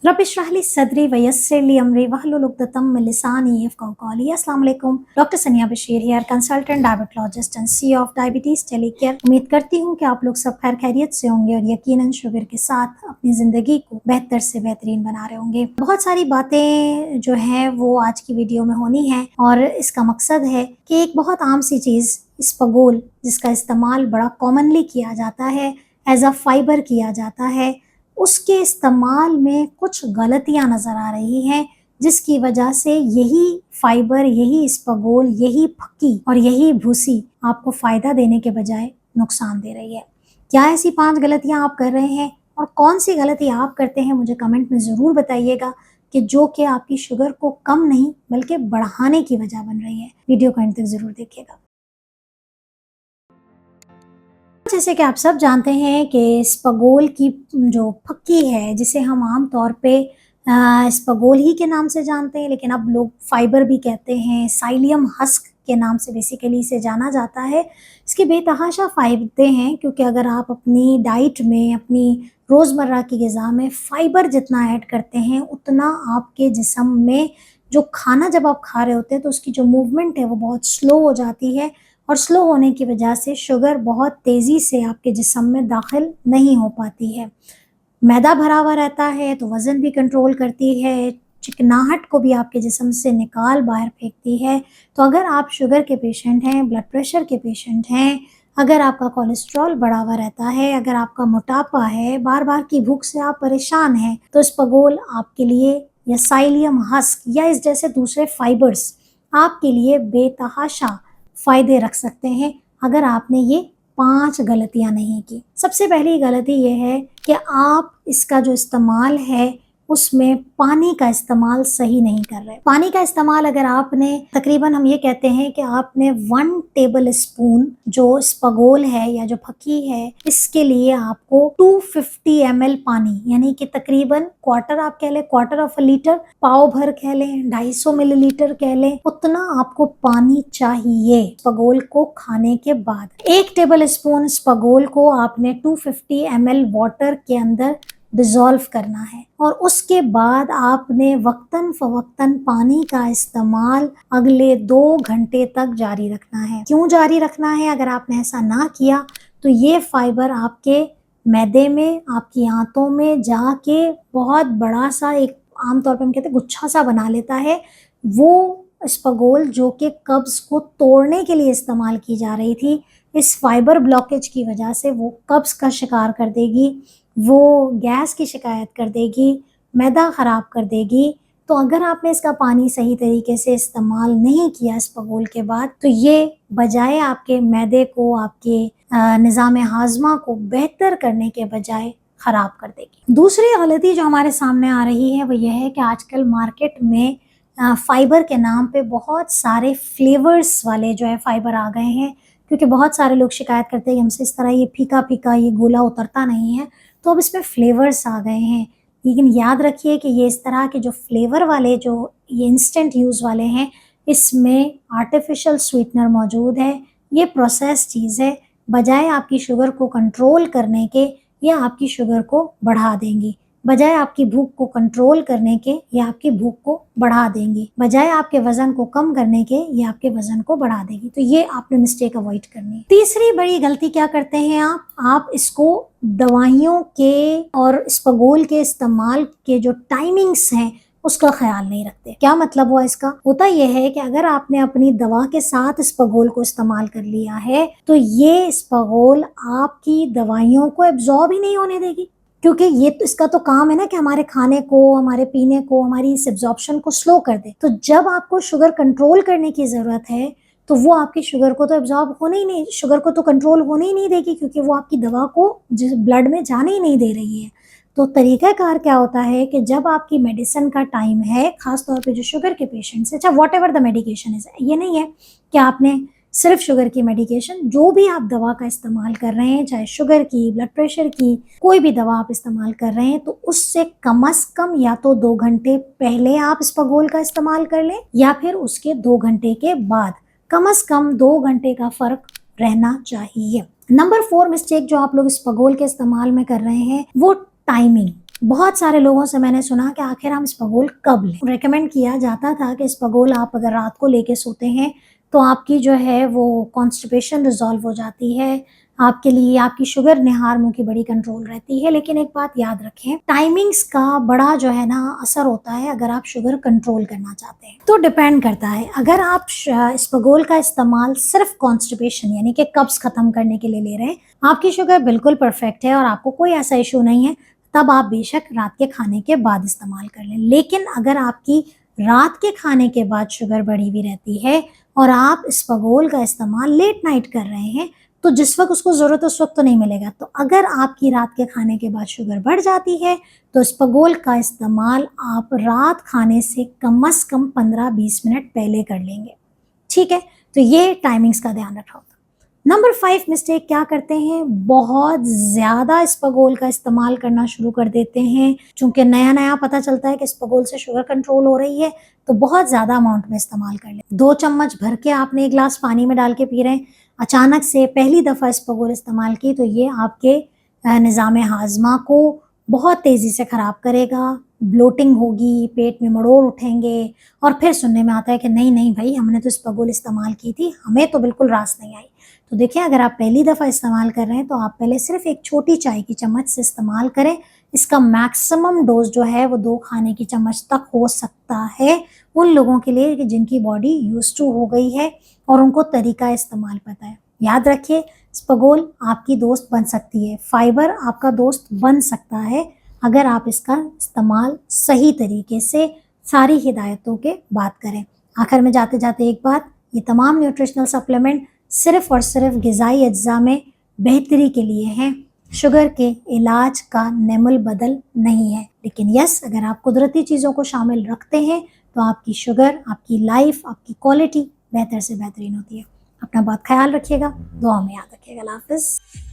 रब इश्रह ली सदरी वयस्सिर ली अमरी वहलुल उक़दतम मिन लिसानी यफ़क़हू क़ौली। अस्सलाम वालेकुम, डॉक्टर सनिया Bashir here, consultant diabetologist and CEO of diabetes टेलीकेयर। उम्मीद करती हूँ कि आप लोग सब खैर खैरियत से होंगे और यकीनन शुगर के साथ अपनी ज़िंदगी को बेहतर से बेहतरीन बना रहे होंगे। बहुत सारी बातें जो हैं वो आज की वीडियो में होनी है और इसका मकसद है कि एक बहुत आम सी चीज़ इसबगोल, जिसका इस्तेमाल बड़ा कॉमनली किया जाता है, एज अ फाइबर किया जाता है, उसके इस्तेमाल में कुछ गलतियां नज़र आ रही हैं, जिसकी वजह से यही फाइबर, यही इसबगोल, यही फक्की और यही भूसी आपको फ़ायदा देने के बजाय नुकसान दे रही है। क्या ऐसी 5 गलतियां आप कर रहे हैं और कौन सी गलती आप करते हैं, मुझे कमेंट में ज़रूर बताइएगा कि जो कि आपकी शुगर को कम नहीं बल्कि बढ़ाने की वजह बन रही है। वीडियो को अंत तक ज़रूर देखिएगा। जैसे कि आप सब जानते हैं कि इसबगोल की जो फक्की है, जिसे हम आम तौर पे इसबगोल ही के नाम से जानते हैं, लेकिन अब लोग फाइबर भी कहते हैं, साइलियम हस्क के नाम से बेसिकली इसे जाना जाता है। इसके बेतहाशा फ़ायदे हैं, क्योंकि अगर आप अपनी डाइट में, अपनी रोज़मर्रा की ग़िज़ा में फ़ाइबर जितना ऐड करते हैं, उतना आपके जिस्म में जो खाना जब आप खा रहे होते हैं तो उसकी जो मूवमेंट है वो बहुत स्लो हो जाती है, और स्लो होने की वजह से शुगर बहुत तेज़ी से आपके जिस्म में दाखिल नहीं हो पाती है। मैदा भरा हुआ रहता है तो वज़न भी कंट्रोल करती है, चिकनाहट को भी आपके जिस्म से निकाल बाहर फेंकती है। तो अगर आप शुगर के पेशेंट हैं, ब्लड प्रेशर के पेशेंट हैं, अगर आपका कोलेस्ट्रॉल बढ़ा हुआ रहता है, अगर आपका मोटापा है, बार बार की भूख से आप परेशान हैं, तो इसबगोल आपके लिए, या साइलियम हस्क या इस जैसे दूसरे फाइबर्स आपके लिए बेतहाशा फ़ायदे रख सकते हैं, अगर आपने ये 5 गलतियां नहीं की। सबसे पहली गलती ये है कि आप इसका जो इस्तेमाल है उसमें पानी का इस्तेमाल सही नहीं कर रहे। पानी का इस्तेमाल अगर आपने, तकरीबन हम ये कहते हैं कि आपने 1 टेबल स्पून जो इसबगोल है या जो फक्की है, इसके लिए आपको 250 ml पानी, यानी कि तकरीबन क्वार्टर, आप कह लें क्वार्टर ऑफ अ लीटर, पाव भर कह लें, 250 मिलीलीटर कह लें, उतना आपको पानी चाहिए इसबगोल को खाने के बाद। 1 टेबल स्पून इसबगोल को आपने 250 ml वाटर के अंदर डिज़ोल्व करना है, और उसके बाद आपने वक्तन फ़वक्तन पानी का इस्तेमाल अगले 2 घंटे तक जारी रखना है। क्यों जारी रखना है? अगर आपने ऐसा ना किया तो ये फाइबर आपके मैदे में, आपकी आंतों में जाके बहुत बड़ा सा, एक आमतौर पर हम कहते हैं गुच्छा सा बना लेता है। वो इसबगोल जो कि कब्ज़ को तोड़ने के लिए इस्तेमाल की जा रही थी, इस फाइबर ब्लॉकेज की वजह से वो कब्ज़ का शिकार कर देगी, वो गैस की शिकायत कर देगी, मैदा ख़राब कर देगी। तो अगर आपने इसका पानी सही तरीके से इस्तेमाल नहीं किया इसबगोल के बाद, तो ये बजाय आपके मैदे को, आपके निज़ाम हाज़मा को बेहतर करने के बजाय ख़राब कर देगी। दूसरी गलती जो हमारे सामने आ रही है वो ये है कि आजकल मार्केट में फाइबर के नाम पे बहुत सारे फ्लेवर्स वाले जो है फाइबर आ गए हैं, क्योंकि बहुत सारे लोग शिकायत करते हैं कि हमसे इस तरह ये फीका फीका, ये गोला उतरता नहीं है, तो अब इसमें फ्लेवर्स आ गए हैं। लेकिन याद रखिए कि ये इस तरह के जो फ्लेवर वाले, जो ये इंस्टेंट यूज़ वाले हैं, इसमें आर्टिफिशियल स्वीटनर मौजूद है, ये प्रोसेस चीज़ है। बजाय आपकी शुगर को कंट्रोल करने के, ये आपकी शुगर को बढ़ा देंगी। बजाय आपकी भूख को कंट्रोल करने के, ये आपकी भूख को बढ़ा देंगी। बजाय आपके वज़न को कम करने के, ये आपके वज़न को बढ़ा देगी। तो ये आपने मिस्टेक अवॉइड करनी है। तीसरी बड़ी गलती क्या करते हैं आप इसको दवाइयों के और इसबगोल के इस्तेमाल के जो टाइमिंग्स हैं उसका ख्याल नहीं रखते। क्या मतलब हुआ इसका? होता यह है कि अगर आपने अपनी दवा के साथ इसबगोल को इस्तेमाल कर लिया है, तो ये इसबगोल आपकी दवाइयों को एब्जॉर्ब ही नहीं होने देगी, क्योंकि ये तो, इसका तो काम है ना कि हमारे खाने को, हमारे पीने को, हमारी इस एब्जॉर्प्शन को स्लो कर दे। तो जब आपको शुगर कंट्रोल करने की ज़रूरत है, तो वो आपकी शुगर को तो एब्जॉर्ब होने ही नहीं, शुगर को तो कंट्रोल होने ही नहीं देगी, क्योंकि वो आपकी दवा को ब्लड में जाने ही नहीं दे रही है। तो तरीक़ाकार क्या होता है कि जब आपकी मेडिसिन का टाइम है, ख़ास तौर पे जो शुगर के पेशेंट्स हैं, चाहे व्हाटएवर द मेडिकेशन इज़, ये नहीं है कि आपने सिर्फ शुगर की मेडिकेशन, जो भी आप दवा का इस्तेमाल कर रहे हैं, चाहे शुगर की, ब्लड प्रेशर की, कोई भी दवा आप इस्तेमाल कर रहे हैं, तो उससे कम से कम या तो 2 घंटे पहले आप इसबगोल का इस्तेमाल कर लें, या फिर उसके 2 घंटे के बाद। कम से कम 2 घंटे का फ़र्क रहना चाहिए। नंबर 4 मिस्टेक जो आप लोग इसबगोल के इस्तेमाल में कर रहे हैं, वो टाइमिंग। बहुत सारे लोगों से मैंने सुना कि आखिर हम स्पगोल कब लें। रिकमेंड किया जाता था कि स्पगोल आप अगर रात को लेके सोते हैं तो आपकी जो है वो कॉन्स्टिपेशन रिजॉल्व हो जाती है, आपके लिए आपकी शुगर निहार मुंह की बड़ी कंट्रोल रहती है। लेकिन एक बात याद रखें, टाइमिंग्स का बड़ा जो है ना असर होता है अगर आप शुगर कंट्रोल करना चाहते हैं। तो डिपेंड करता है, अगर आप स्पगोल का इस्तेमाल सिर्फ कॉन्स्टिपेशन यानी कि कब्ज खत्म करने के लिए ले रहे हैं, आपकी शुगर बिल्कुल परफेक्ट है और आपको कोई ऐसा इशू नहीं है, तब आप बेशक रात के खाने के बाद इस्तेमाल कर लें। लेकिन अगर आपकी रात के खाने के बाद शुगर बढ़ी हुई रहती है और आप स्पगोल का इस्तेमाल लेट नाइट कर रहे हैं, तो जिस वक्त उसको ज़रूरत उस वक्त तो नहीं मिलेगा। तो अगर आपकी रात के खाने के बाद शुगर बढ़ जाती है तो स्पगोल का इस्तेमाल आप रात खाने से कम से कम 15-20 मिनट पहले कर लेंगे। ठीक है, तो ये टाइमिंग्स का ध्यान रखा होता। नंबर 5 मिस्टेक क्या करते हैं, बहुत ज़्यादा स्पगोल का इस्तेमाल करना शुरू कर देते हैं। चूंकि नया नया पता चलता है कि स्पगोल से शुगर कंट्रोल हो रही है, तो बहुत ज़्यादा अमाउंट में इस्तेमाल कर लें। 2 चम्मच भर के आपने एक गिलास पानी में डाल के पी रहे हैं, अचानक से पहली दफ़ा स्पगोल इस्तेमाल की तो ये आपके निज़ाम हाजमा को बहुत तेज़ी से ख़राब करेगा, ब्लोटिंग होगी, पेट में मड़ोड़ उठेंगे और फिर सुनने में आता है कि नहीं नहीं भाई, हमने तो स्पगोल इस्तेमाल की थी, हमें तो बिल्कुल रास नहीं आई। तो देखिए, अगर आप पहली दफ़ा इस्तेमाल कर रहे हैं तो आप पहले सिर्फ एक छोटी चाय की चम्मच से इस्तेमाल करें। इसका मैक्सिमम डोज जो है वो 2 खाने की चम्मच तक हो सकता है उन लोगों के लिए कि जिनकी बॉडी यूज्ड टू हो गई है और उनको तरीका इस्तेमाल पता है। याद रखिए, स्पगोल आपकी दोस्त बन सकती है, फाइबर आपका दोस्त बन सकता है अगर आप इसका इस्तेमाल सही तरीके से सारी हिदायतों के बाद करें। आखिर में जाते जाते एक बात, ये तमाम न्यूट्रिशनल सप्लीमेंट सिर्फ और सिर्फ ग़िज़ाई अज्जा में बेहतरी के लिए हैं, शुगर के इलाज का नेमुल बदल नहीं है। लेकिन यस, अगर आप कुदरती चीज़ों को शामिल रखते हैं तो आपकी शुगर, आपकी लाइफ, आपकी क्वालिटी बेहतर से बेहतरीन होती है। अपना बहुत ख्याल रखिएगा, दुआ में याद रखिएगा। अल्लाह हाफ़िज़।